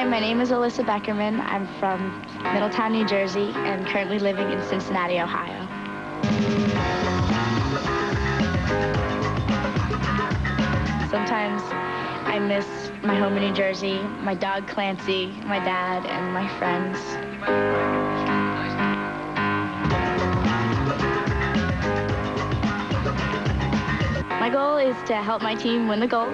Hi, my name is Alyssa Beckerman. I'm from Middletown, New Jersey, and currently living in Cincinnati, Ohio. Sometimes I miss my home in New Jersey, my dog Clancy, my dad, and my friends. My goal is to help my team win the gold.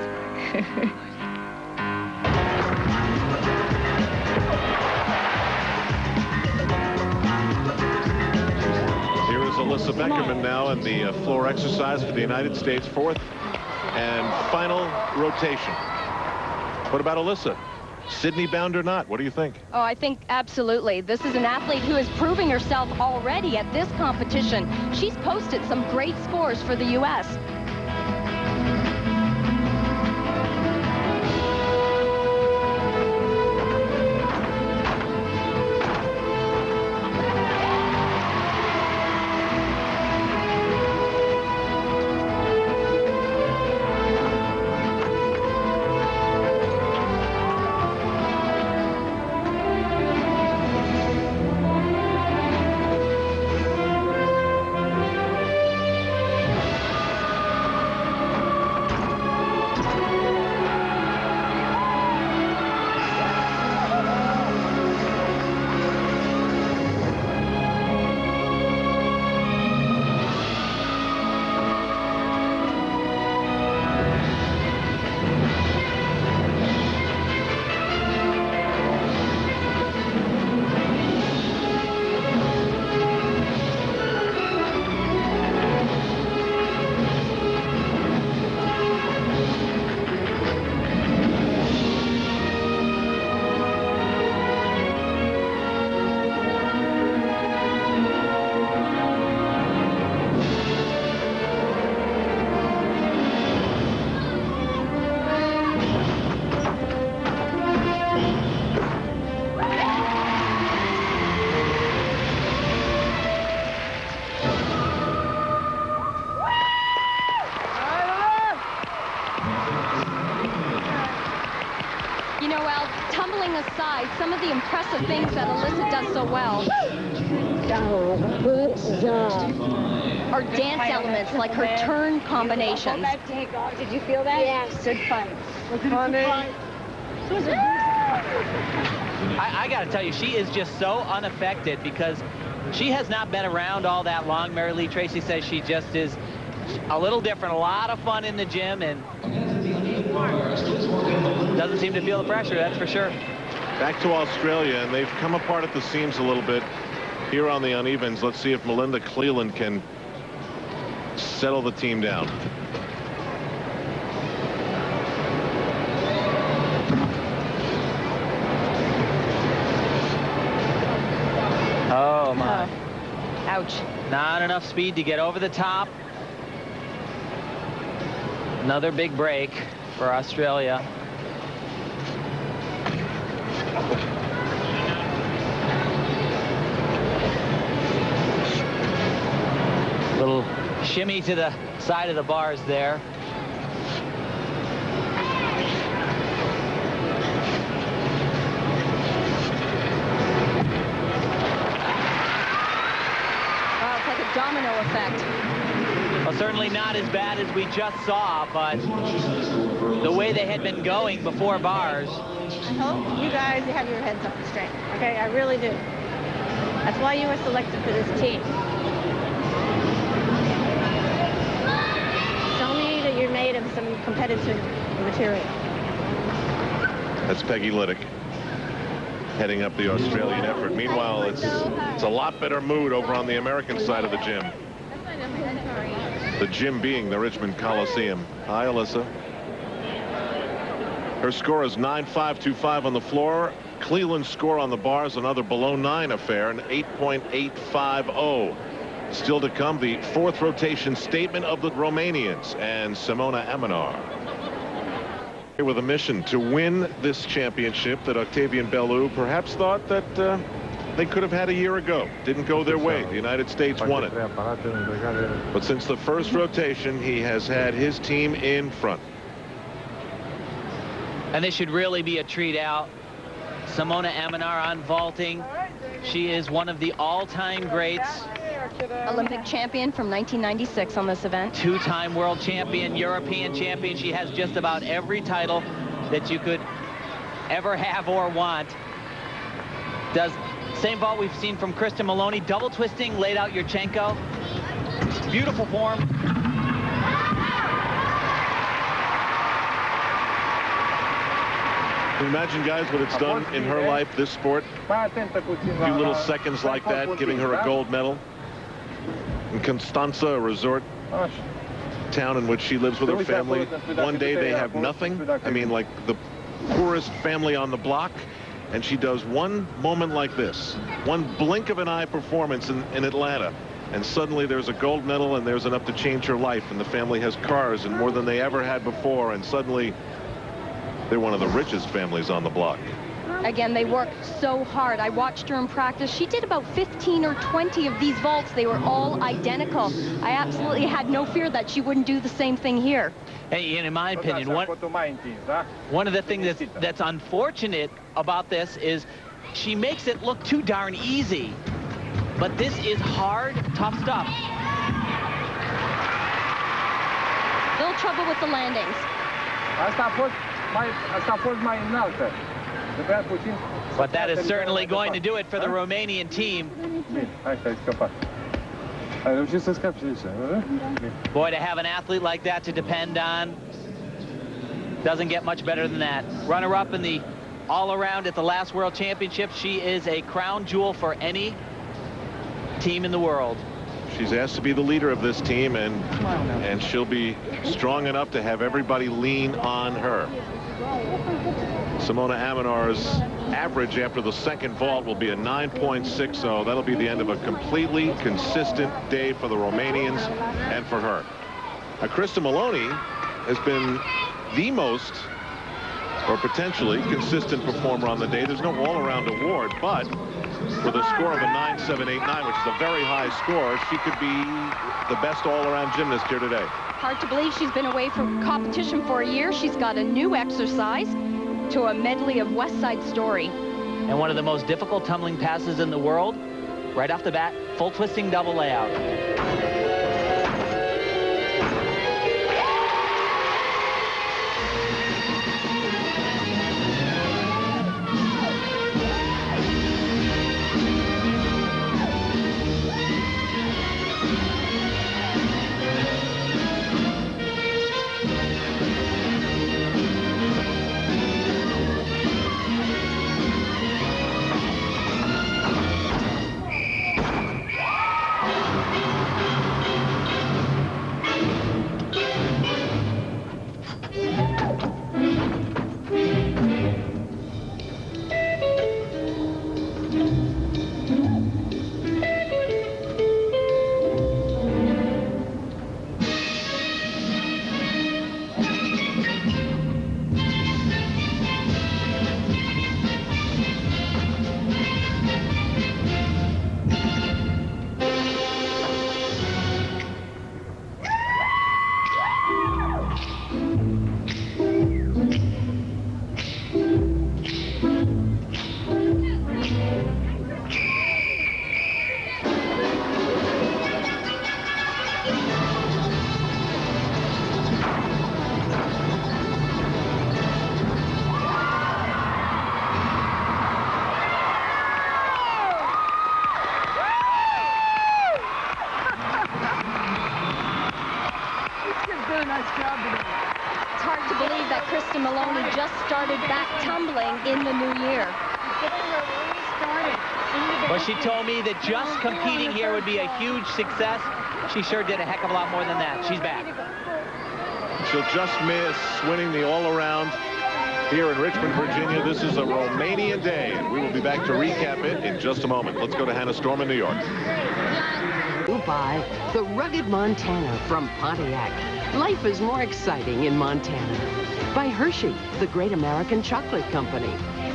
Alyssa Beckerman now in the floor exercise for the United States, fourth and final rotation. What about Alyssa? Sydney bound or not? What do you think? Oh, I think absolutely. This is an athlete who is proving herself already at this competition. She's posted some great scores for the U.S. Some of the impressive things that Alyssa does so well are dance elements like her turn combinations. Did you feel that? Yes. Good fun. I got to tell you, she is just so unaffected because she has not been around all that long. Mary Lee Tracy says she just is a little different, a lot of fun in the gym, and doesn't seem to feel the pressure, that's for sure. Back to Australia, and they've come apart at the seams a little bit here on the unevens. Let's see if Melinda Cleland can settle the team down. Oh, my. Ouch. Not enough speed to get over the top. Another big break for Australia. Little shimmy to the side of the bars there. Wow, it's like a domino effect. Well, certainly not as bad as we just saw, but the way they had been going before bars. I hope you guys have your heads up straight, okay? I really do. That's why you were selected for this team. Show me that you're made of some competitive material. That's Peggy Liddick heading up the Australian effort. Meanwhile, it's a lot better mood over on the American side of the gym. The gym being the Richmond Coliseum. Hi, Alyssa. Her score is 9.525 on the floor. Cleland's score on the bar is another below 9 affair, an 8.850. Still to come, the fourth rotation statement of the Romanians and Simona Amanar. Here with a mission to win this championship that Octavian Belu perhaps thought that they could have had a year ago. Didn't go their way. The United States won it. But since the first rotation, he has had his team in front. And this should really be a treat out Simona Amanar on vaulting. She is one of the all-time greats. Olympic champion from 1996 on this event. Two-time world champion, European champion. She has just about every title that you could ever have or want. Does same vault we've seen from Kristen Maloney. Double twisting, laid out Yurchenko. Beautiful form. Can you imagine, guys, what it's done in her life, this sport? A few little seconds like that, giving her a gold medal. In Constanza, a resort town in which she lives with her family. One day they have nothing. I mean, like the poorest family on the block. And she does one moment like this, one blink of an eye performance in Atlanta. And suddenly there's a gold medal, and there's enough to change her life. And the family has cars and more than they ever had before. And suddenly they're one of the richest families on the block. Again, they worked so hard. I watched her in practice. She did about 15 or 20 of these vaults. They were all identical. I absolutely had no fear that she wouldn't do the same thing here. Hey, in my opinion, one of the things that's unfortunate about this is she makes it look too darn easy. But this is hard, tough stuff. Little trouble with the landings. But that is certainly going to do it for the Romanian team. Boy, to have an athlete like that to depend on doesn't get much better than that. Runner-up in the all-around at the last World Championship. She is a crown jewel for any team in the world. She's asked to be the leader of this team, and she'll be strong enough to have everybody lean on her. Simona Amanar's average after the second vault will be a 9.60. That'll be the end of a completely consistent day for the Romanians and for her. Kristen Maloney has been the most, or potentially, consistent performer on the day. There's no all-around award, but with a score of a 9.789, which is a very high score, she could be the best all-around gymnast here today. Hard to believe she's been away from competition for a year. She's got a new exercise to a medley of West Side Story. And one of the most difficult tumbling passes in the world, right off the bat, full twisting double layout. It's hard to believe that Kristen Maloney just started back tumbling in the new year. But she told me that just competing here would be a huge success. She sure did a heck of a lot more than that. She's back. She'll just miss winning the all-around here in Richmond, Virginia. This is a Romanian day, and we will be back to recap it in just a moment. Let's go to Hannah Storm in New York. By the rugged Montana from Pontiac. Life is more exciting in Montana. By Hershey, the great American chocolate company.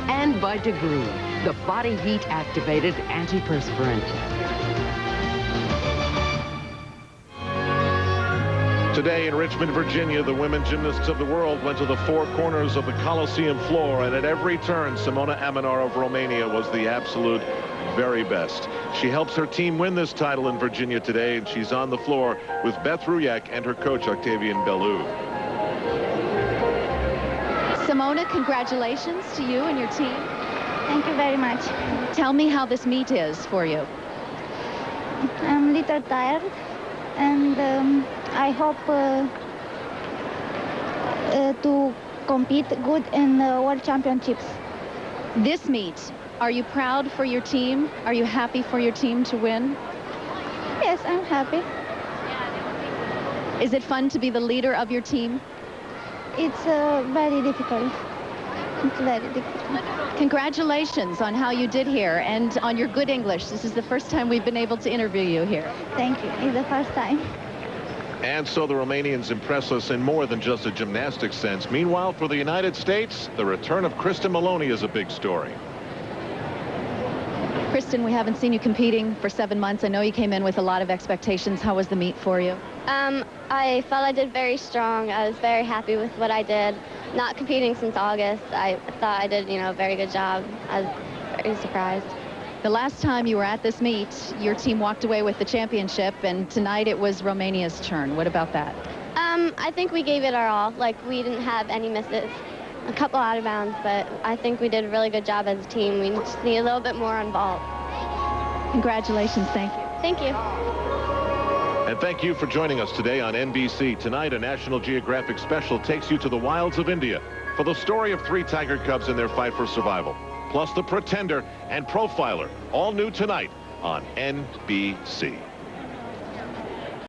And by Degree, the body heat activated antiperspirant. Today in Richmond, Virginia, the women gymnasts of the world went to the four corners of the Coliseum floor, and at every turn, Simona Amanar of Romania was the absolute very best. She helps her team win this title in Virginia today, and she's on the floor with Beth Rujek and her coach, Octavian Bellew. Simona, congratulations to you and your team. Thank you very much. Tell me how this meet is for you. I'm a little tired, and I hope to compete good in the World Championships. This meet, are you proud for your team? Are you happy for your team to win? Yes, I'm happy. Is it fun to be the leader of your team? It's very difficult. It's very difficult. Congratulations on how you did here and on your good English. This is the first time we've been able to interview you here. Thank you. It's the first time. And so the Romanians impress us in more than just a gymnastics sense. Meanwhile, for the United States, the return of Kristen Maloney is a big story. Kristen, we haven't seen you competing for 7 months. I know you came in with a lot of expectations. How was the meet for you? I felt I did very strong. I was very happy with what I did. Not competing since August, I thought I did, a very good job. I was very surprised. The last time you were at this meet, your team walked away with the championship, and tonight it was Romania's turn. What about that? I think we gave it our all. Like, we didn't have any misses. A couple out of bounds, but I think we did a really good job as a team. We just need a little bit more on vault. Congratulations. Thank you. Thank you. And thank you for joining us today on NBC. Tonight, a National Geographic special takes you to the wilds of India for the story of 3 tiger cubs in their fight for survival. Plus The Pretender and Profiler, all new tonight on NBC.